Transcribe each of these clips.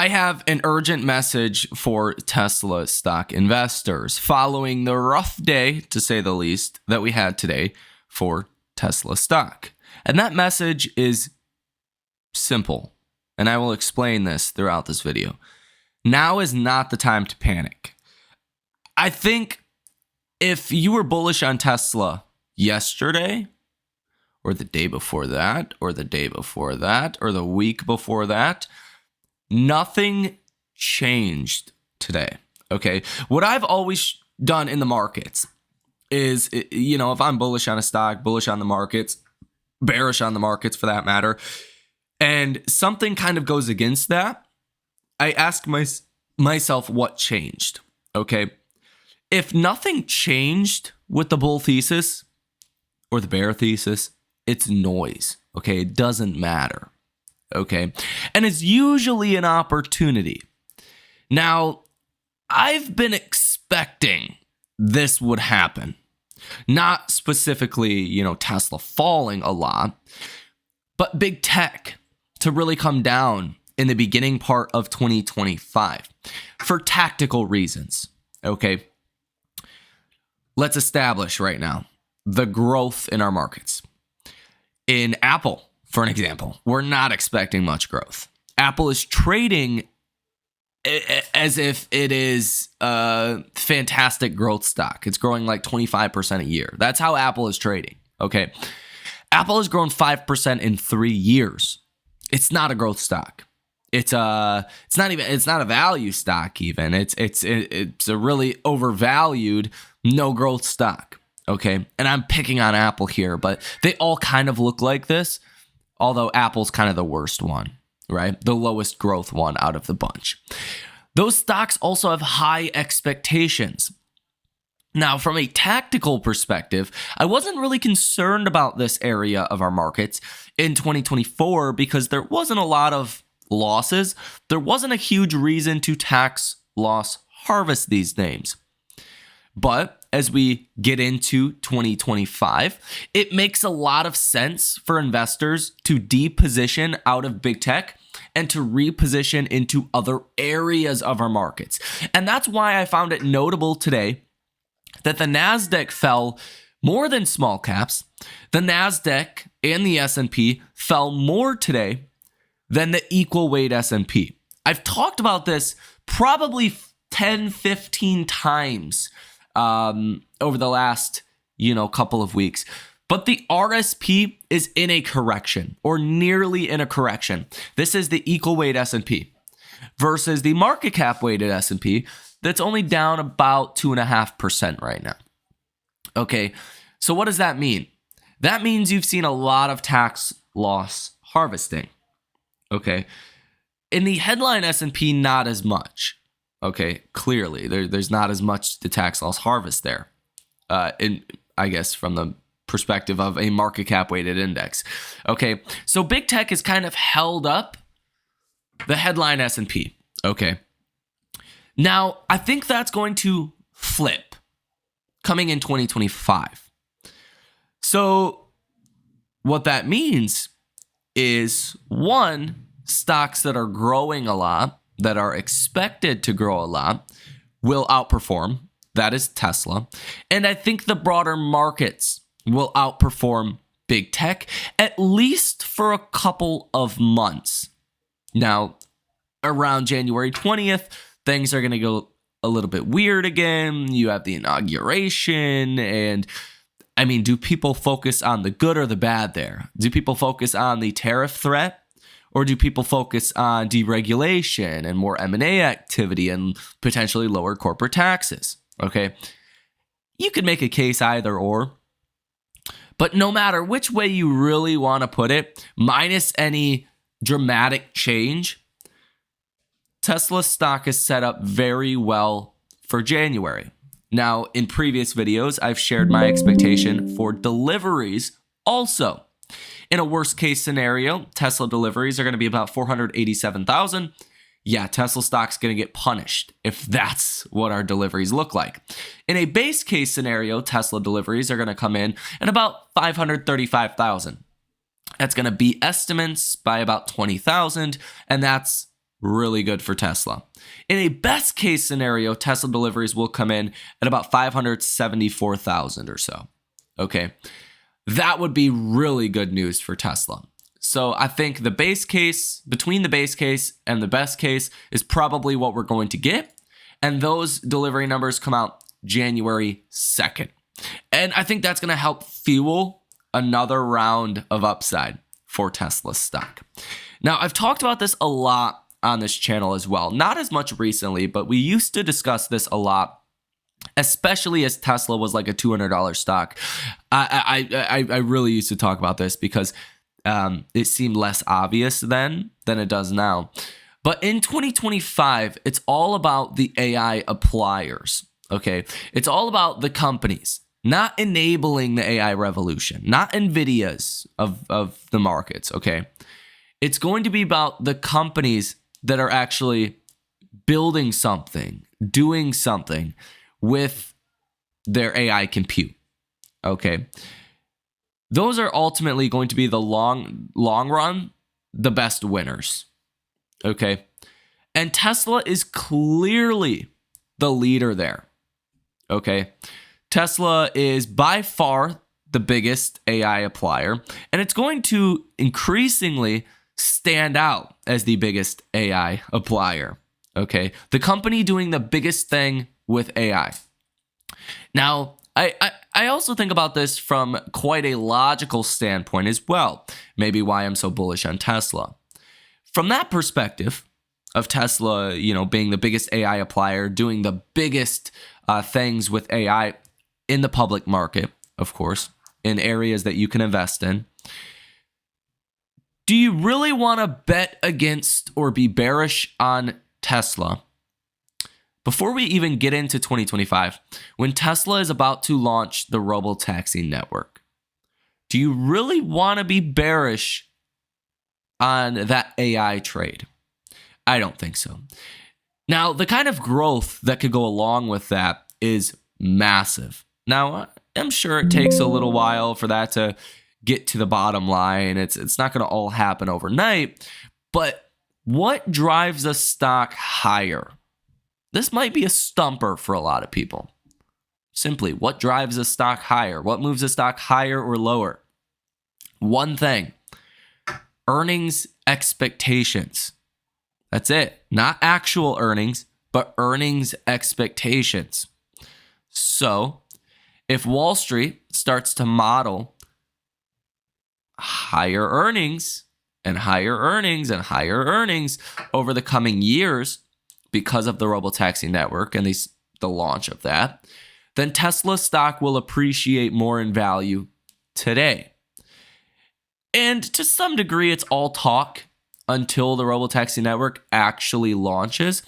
I have an urgent message for Tesla stock investors following the rough day, to say the least, that we had today for Tesla stock. And that message is simple, and I will explain this throughout this video. Now is not the time to panic. I think if you were bullish on Tesla yesterday, or the day before that, or the day before that, or the week before that, nothing changed today, okay? What I've always done in the markets is, if I'm bullish on a stock, bullish on the markets, bearish on the markets for that matter, and something kind of goes against that, I ask myself what changed, okay? If nothing changed with the bull thesis or the bear thesis, it's noise, okay? It doesn't matter, okay? And it's usually an opportunity. Now, I've been expecting this would happen. Not specifically, Tesla falling a lot, but big tech to really come down in the beginning part of 2025 for tactical reasons, okay? Let's establish right now the growth in our markets. In Apple, for an example, we're not expecting much growth. Apple is trading as if it is a fantastic growth stock. It's growing like 25% a year. That's how Apple is trading, okay? Apple has grown 5% in 3 years. It's not a growth stock. It's not a value stock even. It's a really overvalued no growth stock, okay? And I'm picking on Apple here, but they all kind of look like this, although Apple's kind of the worst one, right? The lowest growth one out of the bunch. Those stocks also have high expectations. Now, from a tactical perspective, I wasn't really concerned about this area of our markets in 2024 because there wasn't a lot of losses. There wasn't a huge reason to tax loss harvest these names. But as we get into 2025, it makes a lot of sense for investors to deposition out of big tech and to reposition into other areas of our markets. And that's why I found it notable today that the NASDAQ fell more than small caps. The NASDAQ and the S&P fell more today than the equal weight S&P. I've talked about this probably 10, 15 times over the last, couple of weeks. But the RSP is in a correction or nearly in a correction. This is the equal weight S&P versus the market cap weighted S&P that's only down about 2.5% right now. Okay, so what does that mean? That means you've seen a lot of tax loss harvesting. Okay, in the headline S&P, not as much. Okay, clearly there's not as much to tax loss harvest there. I guess from the perspective of a market cap weighted index. Okay, so big tech is kind of held up the headline S&P. Okay, now I think that's going to flip coming in 2025. So what that means is, one, stocks that are growing a lot, that are expected to grow a lot, will outperform. That is Tesla. And I think the broader markets will outperform big tech, at least for a couple of months. Now, around January 20th, things are going to go a little bit weird again. You have the inauguration, and do people focus on the good or the bad there? Do people focus on the tariff threat? Or do people focus on deregulation and more M&A activity and potentially lower corporate taxes? Okay, you could make a case either or. But no matter which way you really want to put it, minus any dramatic change, Tesla stock is set up very well for January. Now, in previous videos, I've shared my expectation for deliveries also. In a worst case scenario, Tesla deliveries are going to be about 487,000. Yeah, Tesla stock's going to get punished if that's what our deliveries look like. In a base case scenario, Tesla deliveries are going to come in at about 535,000. That's going to beat estimates by about 20,000, and that's really good for Tesla. In a best case scenario, Tesla deliveries will come in at about 574,000 or so. Okay. That would be really good news for Tesla. So I think the base case, between the base case and the best case, is probably what we're going to get. And those delivery numbers come out January 2nd. And I think that's going to help fuel another round of upside for Tesla stock. Now, I've talked about this a lot on this channel as well. Not as much recently, but we used to discuss this a lot, especially as Tesla was like a $200 stock. I really used to talk about this because it seemed less obvious then than it does now. But in 2025, it's all about the AI appliers, okay? It's all about the companies not enabling the AI revolution, not NVIDIA's of the markets, okay? It's going to be about the companies that are actually building something, doing something with their AI compute, okay? Those are ultimately going to be the long run, the best winners, okay? And Tesla is clearly the leader there, okay? Tesla is by far the biggest AI applier, and it's going to increasingly stand out as the biggest AI applier, okay? The company doing the biggest thing with AI. Now, I also think about this from quite a logical standpoint as well, maybe why I'm so bullish on Tesla. From that perspective of Tesla, being the biggest AI applier, doing the biggest things with AI in the public market, of course, in areas that you can invest in, do you really want to bet against or be bearish on Tesla before we even get into 2025, when Tesla is about to launch the robotaxi network? Do you really want to be bearish on that AI trade? I don't think so. Now, the kind of growth that could go along with that is massive. Now, I'm sure it takes a little while for that to get to the bottom line. It's not going to all happen overnight, but what drives a stock higher? This might be a stumper for a lot of people. Simply, what drives a stock higher? What moves a stock higher or lower? One thing: earnings expectations. That's it. Not actual earnings, but earnings expectations. So, if Wall Street starts to model higher earnings and higher earnings and higher earnings over the coming years because of the robotaxi network and the launch of that, then Tesla stock will appreciate more in value today. And to some degree, it's all talk until the robotaxi network actually launches.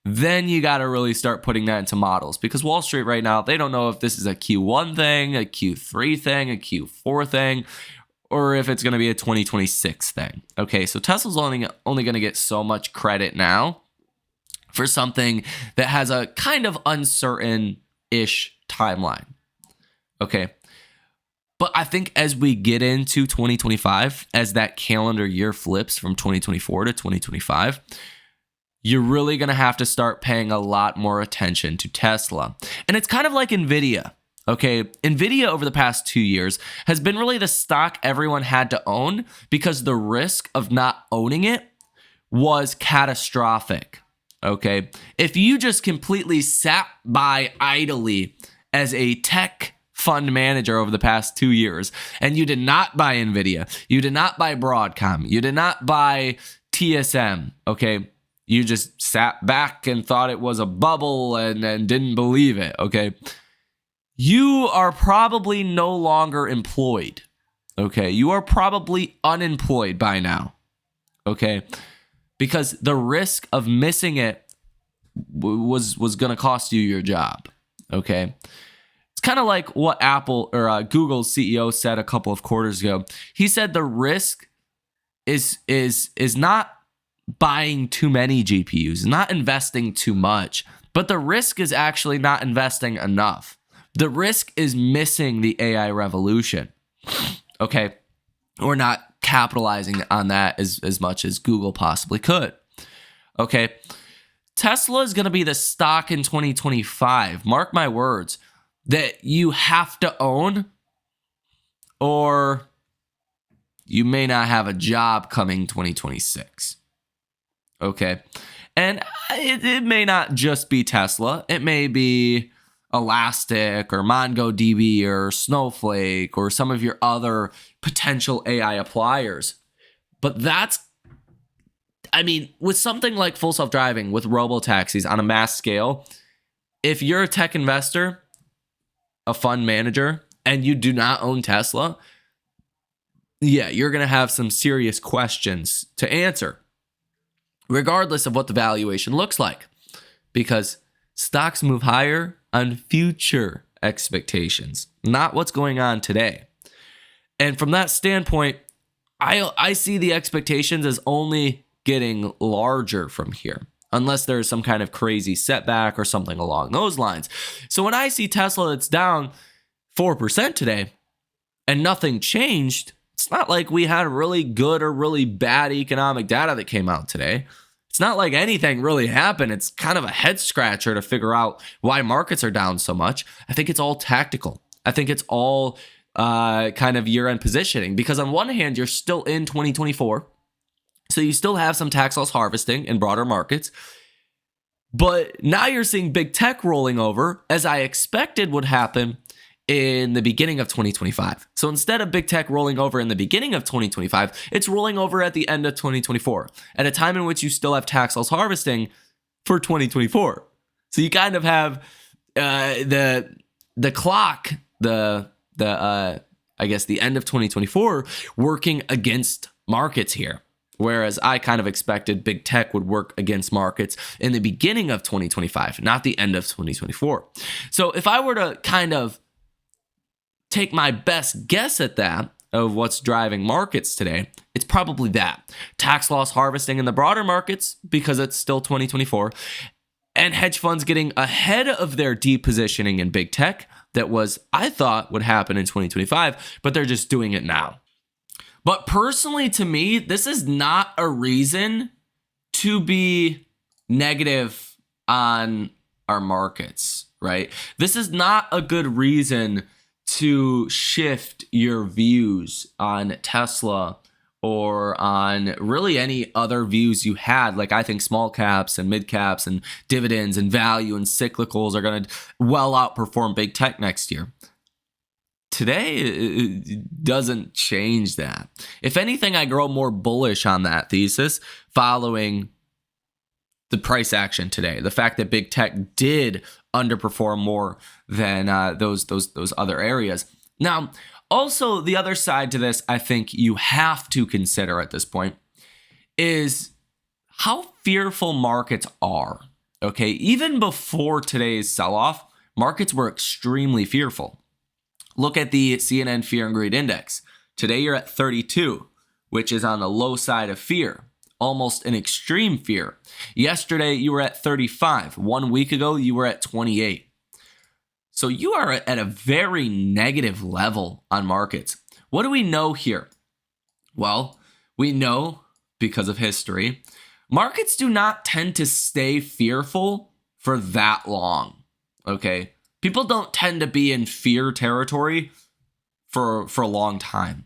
Then you got to really start putting that into models, because Wall Street right now, they don't know if this is a Q1 thing, a Q3 thing, a Q4 thing, or if it's going to be a 2026 thing. Okay, so Tesla's only going to get so much credit now for something that has a kind of uncertain-ish timeline. Okay, but I think as we get into 2025, as that calendar year flips from 2024 to 2025, you're really going to have to start paying a lot more attention to Tesla. And it's kind of like NVIDIA. Okay, NVIDIA over the past 2 years has been really the stock everyone had to own because the risk of not owning it was catastrophic. Okay, if you just completely sat by idly as a tech fund manager over the past 2 years and you did not buy NVIDIA, you did not buy Broadcom, you did not buy TSM, okay, you just sat back and thought it was a bubble and didn't believe it, okay, you are probably no longer employed, okay? You are probably unemployed by now, okay? Because the risk of missing it was going to cost you your job, okay? It's kind of like what Apple or Google's CEO said a couple of quarters ago. He said the risk is not buying too many GPUs, not investing too much, but the risk is actually not investing enough. The risk is missing the AI revolution, okay? Or not capitalizing on that as much as Google possibly could, Okay. Tesla is going to be the stock in 2025. Mark my words, that you have to own, or you may not have a job coming 2026. Okay. And it may not just be Tesla. It may be Elastic or MongoDB or Snowflake or some of your other potential AI appliers. But with something like full self-driving, with robo-taxis on a mass scale, if you're a tech investor, a fund manager, and you do not own Tesla, yeah, you're going to have some serious questions to answer, regardless of what the valuation looks like, because stocks move higher on future expectations, not what's going on today. And from that standpoint, I see the expectations as only getting larger from here, unless there's some kind of crazy setback or something along those lines. So when I see Tesla that's down 4% today and nothing changed, it's not like we had really good or really bad economic data that came out today. It's not like anything really happened. It's kind of a head scratcher to figure out why markets are down so much. I think it's all tactical. I think it's all kind of year-end positioning, because on one hand, you're still in 2024. So you still have some tax loss harvesting in broader markets. But now you're seeing big tech rolling over, as I expected would happen in the beginning of 2025. So instead of big tech rolling over in the beginning of 2025, it's rolling over at the end of 2024, at a time in which you still have tax loss harvesting for 2024. So you kind of have the clock, I guess the end of 2024 working against markets here. Whereas I kind of expected big tech would work against markets in the beginning of 2025, not the end of 2024. So if I were to kind of take my best guess at that, of what's driving markets today, it's probably that. Tax loss harvesting in the broader markets, because it's still 2024, and hedge funds getting ahead of their depositioning in big tech that I thought would happen in 2025, but they're just doing it now. But personally, to me, this is not a reason to be negative on our markets, right? This is not a good reason to shift your views on Tesla or on really any other views you had. Like, I think small caps and mid caps and dividends and value and cyclicals are going to well outperform big tech next year. Today, it doesn't change that. If anything, I grow more bullish on that thesis following the price action today. The fact that big tech did underperform more than those other areas. Now, also the other side to this, I think you have to consider at this point, is how fearful markets are. Okay, even before today's sell-off, markets were extremely fearful. Look at the CNN Fear and Greed Index. Today you're at 32, which is on the low side of fear, almost an extreme fear. Yesterday you were at 35. 1 week ago you were at 28. So you are at a very negative level on markets. What do we know here? Well, we know, because of history, markets do not tend to stay fearful for that long. Okay? People don't tend to be in fear territory for a long time,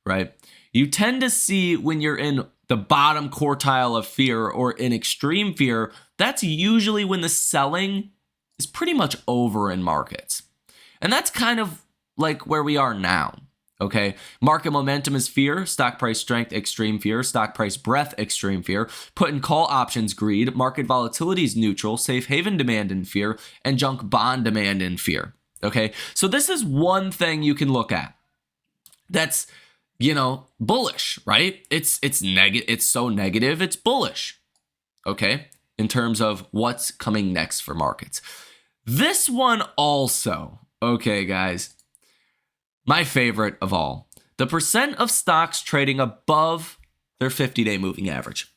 right? You tend to see when you're in the bottom quartile of fear or in extreme fear, that's usually when the selling is pretty much over in markets. And that's kind of like where we are now, okay? Market momentum is fear, stock price strength, extreme fear, stock price breadth, extreme fear, put and call options, greed, market volatility is neutral, safe haven demand in fear, and junk bond demand in fear, okay? So this is one thing you can look at that's, bullish, right? It's negative. It's so negative, it's bullish, okay? In terms of what's coming next for markets. This one also, okay, guys, my favorite of all, the percent of stocks trading above their 50-day moving average.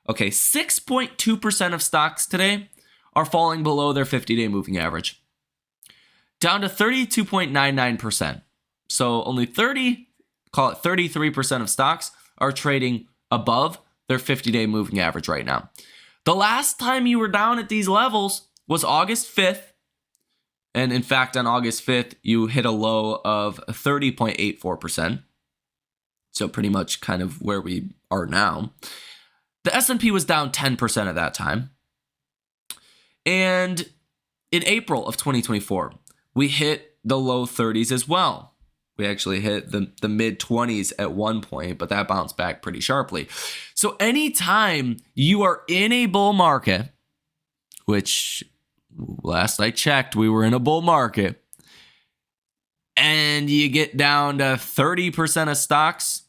Okay, 6.2% of stocks today are falling below their 50-day moving average, down to 32.99%. So only 33% of stocks are trading above their 50-day moving average right now. The last time you were down at these levels was August 5th. And in fact, on August 5th, you hit a low of 30.84%. So pretty much kind of where we are now. The S&P was down 10% at that time. And in April of 2024, we hit the low 30s as well. We actually hit the mid 20s at one point, but that bounced back pretty sharply. So anytime you are in a bull market, which last I checked, we were in a bull market, and you get down to 30% of stocks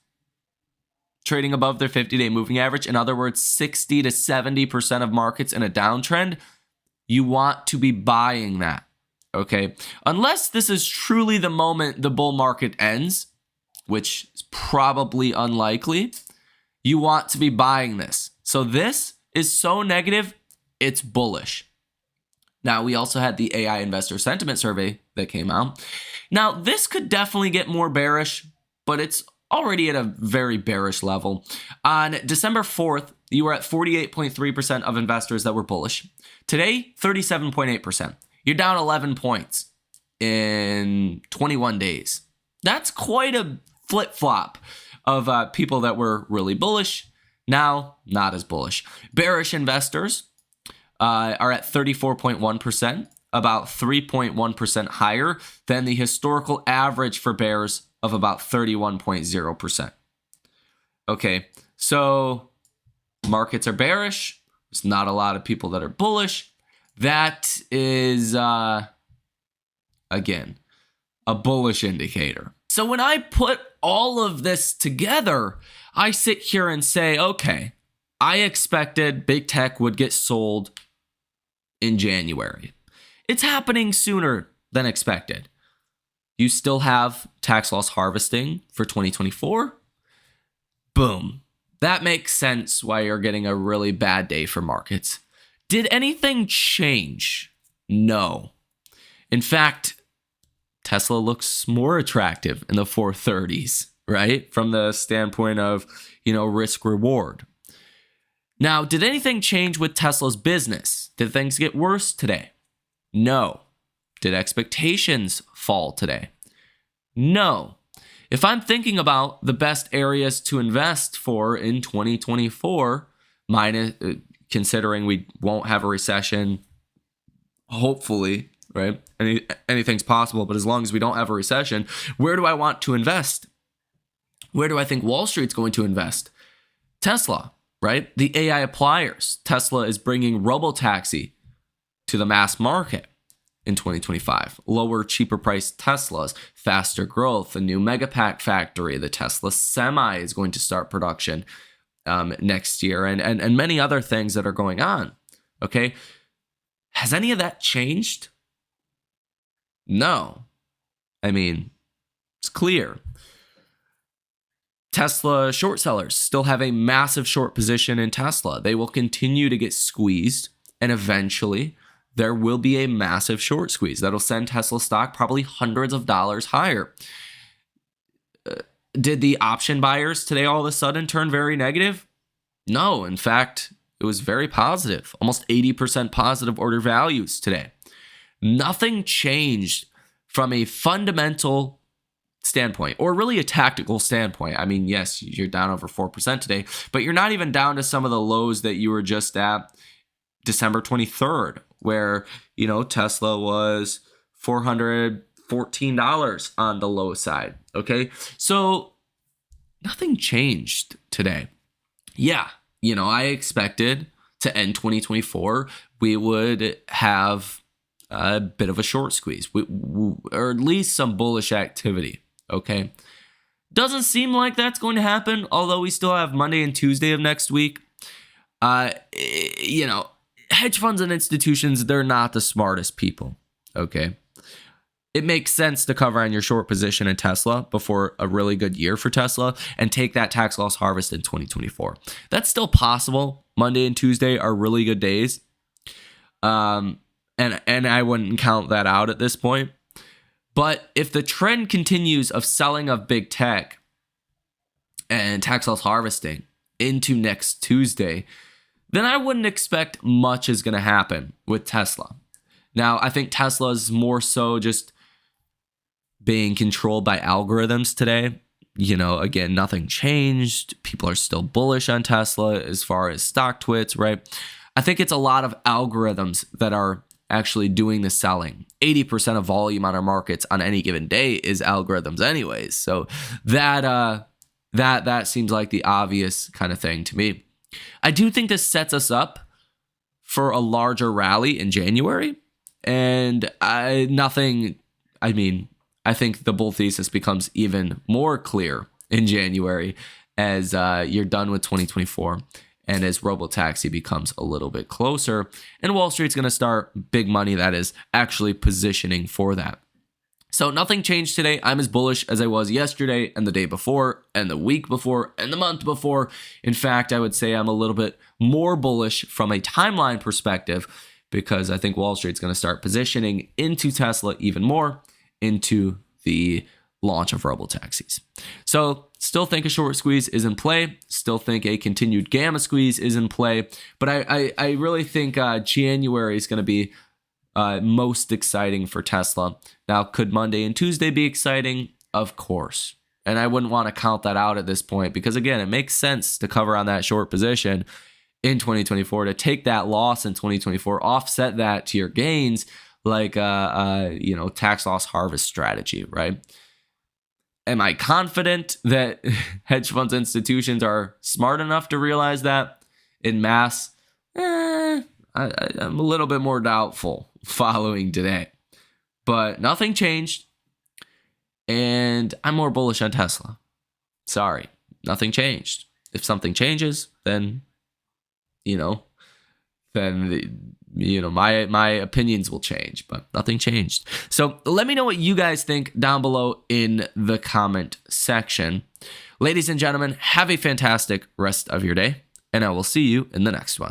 trading above their 50-day moving average, in other words, 60 to 70% of markets in a downtrend, you want to be buying that. Okay, unless this is truly the moment the bull market ends, which is probably unlikely, you want to be buying this. So this is so negative, it's bullish. Now, we also had the AI investor sentiment survey that came out. Now, this could definitely get more bearish, but it's already at a very bearish level. On December 4th, you were at 48.3% of investors that were bullish. Today, 37.8%. You're down 11 points in 21 days. That's quite a flip-flop of people that were really bullish, now not as bullish. Bearish investors are at 34.1%, about 3.1% higher than the historical average for bears of about 31.0%. Okay, so markets are bearish. There's not a lot of people that are bullish. That is, again, a bullish indicator. So when I put all of this together, I sit here and say, okay, I expected big tech would get sold in January. It's happening sooner than expected. You still have tax loss harvesting for 2024. Boom. That makes sense why you're getting a really bad day for markets. Did anything change? No. In fact, Tesla looks more attractive in the 430s, right? From the standpoint of, risk reward. Now, did anything change with Tesla's business? Did things get worse today? No. Did expectations fall today? No. If I'm thinking about the best areas to invest for in 2024, considering we won't have a recession, hopefully, right? Anything's possible, but as long as we don't have a recession, where do I want to invest? Where do I think Wall Street's going to invest? Tesla, right? The AI appliers. Tesla is bringing robotaxi to the mass market in 2025. Lower, cheaper priced Teslas, faster growth, a new Megapack factory. The Tesla Semi is going to start production next year, and many other things that are going on. Okay, has any of that changed? No. I mean, it's clear. Tesla short sellers still have a massive short position in Tesla. They will continue to get squeezed, and eventually there will be a massive short squeeze that'll send Tesla stock probably hundreds of dollars higher. Did the option buyers today all of a sudden turn very negative? No, in fact, it was very positive, almost 80% positive order values today. Nothing changed from a fundamental standpoint, or really a tactical standpoint. I mean, yes, you're down over 4% today, but you're not even down to some of the lows that you were just at December 23rd, where, Tesla was $414 on the low side. Okay, so nothing changed today. Yeah, I expected to end 2024, we would have a bit of a short squeeze, or at least some bullish activity. Okay, doesn't seem like that's going to happen, although we still have Monday and Tuesday of next week. Hedge funds and institutions, they're not the smartest people. Okay, it makes sense to cover on your short position in Tesla before a really good year for Tesla and take that tax loss harvest in 2024. That's still possible. Monday and Tuesday are really good days. And I wouldn't count that out at this point. But if the trend continues of selling of big tech and tax loss harvesting into next Tuesday, then I wouldn't expect much is going to happen with Tesla. Now, I think Tesla is more so just being controlled by algorithms today. Again, nothing changed. People are still bullish on Tesla as far as stock twits, right? I think it's a lot of algorithms that are actually doing the selling. 80% of volume on our markets on any given day is algorithms anyways. So that seems like the obvious kind of thing to me. I do think this sets us up for a larger rally in January. And I think the bull thesis becomes even more clear in January as you're done with 2024 and as Robotaxi becomes a little bit closer. And Wall Street's going to start big money that is actually positioning for that. So nothing changed today. I'm as bullish as I was yesterday and the day before and the week before and the month before. In fact, I would say I'm a little bit more bullish from a timeline perspective because I think Wall Street's going to start positioning into Tesla even more into the launch of robotaxis. So still think a short squeeze is in play. Still think a continued gamma squeeze is in play. But I really think January is going to be most exciting for Tesla. Now, could Monday and Tuesday be exciting? Of course. And I wouldn't want to count that out at this point because, again, it makes sense to cover on that short position in 2024, to take that loss in 2024, offset that to your gains like tax loss harvest strategy, right? Am I confident that hedge funds institutions are smart enough to realize that in mass? I'm a little bit more doubtful following today, but nothing changed. And I'm more bullish on Tesla. Sorry, nothing changed. If something changes, then my opinions will change, but nothing changed. So let me know what you guys think down below in the comment section. Ladies and gentlemen, have a fantastic rest of your day, and I will see you in the next one.